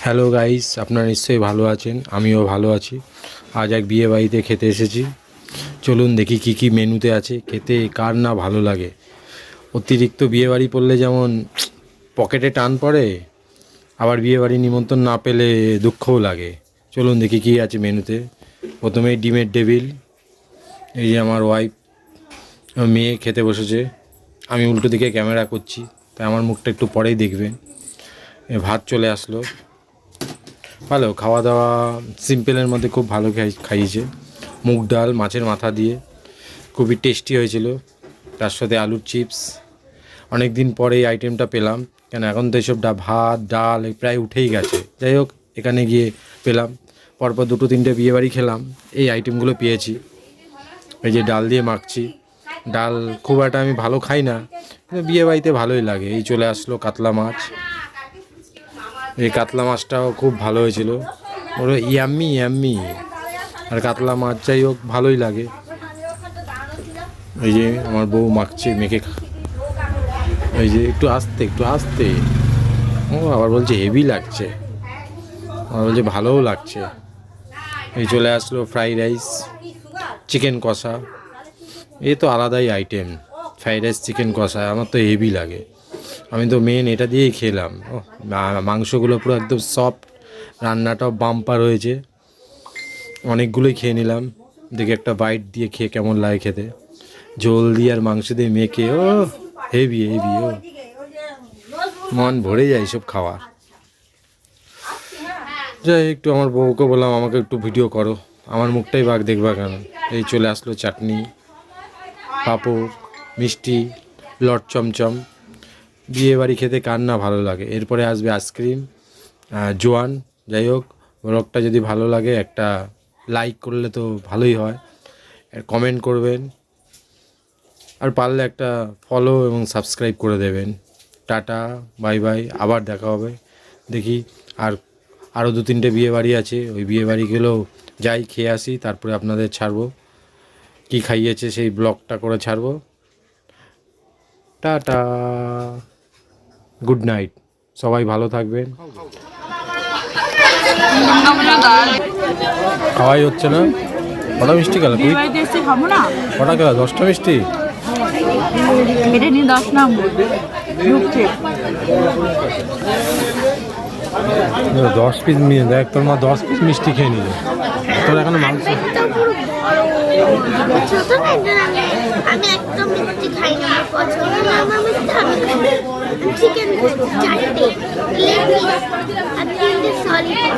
Hello guys, আপনারা নিশ্চয়ই ভালো আছেন, আমিও ভালো আছি। আজ এক বিয়ে বাড়িতে খেতে এসেছি। চলুন দেখি কি কি মেনুতে আছে, খেতে কার না ভালো লাগে। অতিরিক্ত বিয়ে বাড়ি পড়লে যেমন পকেটে টান পড়ে, আবার বিয়ে বাড়ি নিমন্ত্রণ না পেলে দুঃখও লাগে। চলুন দেখি কি আছে মেনুতে। প্রথমেই ডিমের ডেভিল। এই যে আমার ওয়াইফ, মেয়ে খেতে বসেছে। আমি উল্টো দিকে ক্যামেরা করছি, তাই আমার মুখটা একটু পরেই দেখবেন। ভাত চলে আসলো। ভালো খাওয়া দাওয়া, সিম্পলের মধ্যে খুব ভালো খাইয়েছে। মুগ ডাল মাছের মাথা দিয়ে খুবই টেস্টি হয়েছিল, তার সাথে আলুর চিপস। অনেক দিন পরে এই আইটেমটা পেলাম, কেন এখন তো এইসব ভাত ডাল প্রায় উঠেই গেছে। যাই হোক, এখানে গিয়ে পেলাম। পরপর দুটো তিনটে বিয়েবাড়ি খেলাম, এই আইটেমগুলো পেয়েছি। এই যে ডাল দিয়ে মাখছি। ডাল খুব একটা আমি ভালো খাই না, কিন্তু বিয়েবাড়িতে ভালোই লাগে। এই চলে আসলো কাতলা মাছ। এই কাতলা মাছটাও খুব ভালো হয়েছিল, ওরা ইয়াম্মি ইয়াম্মি। আর কাতলা মাছ যাই হোক ভালোই লাগে। এই যে আমার বউ মাখছে, মেখে এই যে একটু আস্তে ও আবার বলছে হেভি লাগছে, আবার বলছে ভালোও লাগছে। এই চলে আসলো ফ্রাইড রাইস, চিকেন কষা। এই তো আলাদাই আইটেম, ফ্রাইড রাইস চিকেন কষা আমার তো হেভি লাগে। আমি তো মেন এটা দিয়েই খেলাম। ও মাংসগুলো পুরো একদম সফট, রান্নাটাও বাম্পার হয়েছে। অনেকগুলোই খেয়ে নিলাম। দেখে একটা বাইট দিয়ে খেয়ে কেমন লাগে খেতে, ঝোল দিয়ে আর মাংস দিয়ে মেখে। ও হেভি হেভি, ও মন ভরে যায় সব খাওয়ার। যাই একটু আমার বউকে বললাম আমাকে একটু ভিডিও করো, আমার মুখটাই বাঘ দেখবা কেন। এই চলে আসলো চাটনি, পাঁপড়, মিষ্টি, লট চমচম। বিয়ে বাড়ি খেতে কার না ভালো লাগে। এরপরে আসবে আইসক্রিম, জোয়ান। যাই হোক, ব্লগটা যদি ভালো লাগে একটা লাইক করলে তো ভালোই হয়, কমেন্ট করবেন, আর পারলে একটা ফলো এবং সাবস্ক্রাইব করে দেবেন। টাটা, বাই বাই, আবার দেখা হবে। দেখি আরও দু তিনটে বিয়ে বাড়ি আছে, ওই বিয়ে বাড়িগুলো যাই খেয়ে আসি, তারপরে আপনাদের ছাড়বো কি খাইয়েছে, সেই ব্লগটা করে ছাড়বো। টাটা, গুড নাইট, সবাই ভালো থাকবেন। খাওয়াই হচ্ছে না, কটা মিষ্টি গেল? কটা গেল? 10টা মিষ্টি। 10 পিস নিয়ে দেখ, তোর মা 10 পিস মিষ্টি খেয়ে নিল। তোর এখানে মাংস আমি একদম মিষ্টি খাই না, পছন্দ না আমার মিষ্টি। আমি চিকেন চারটে লেগ পিস আর 3টে সলিড।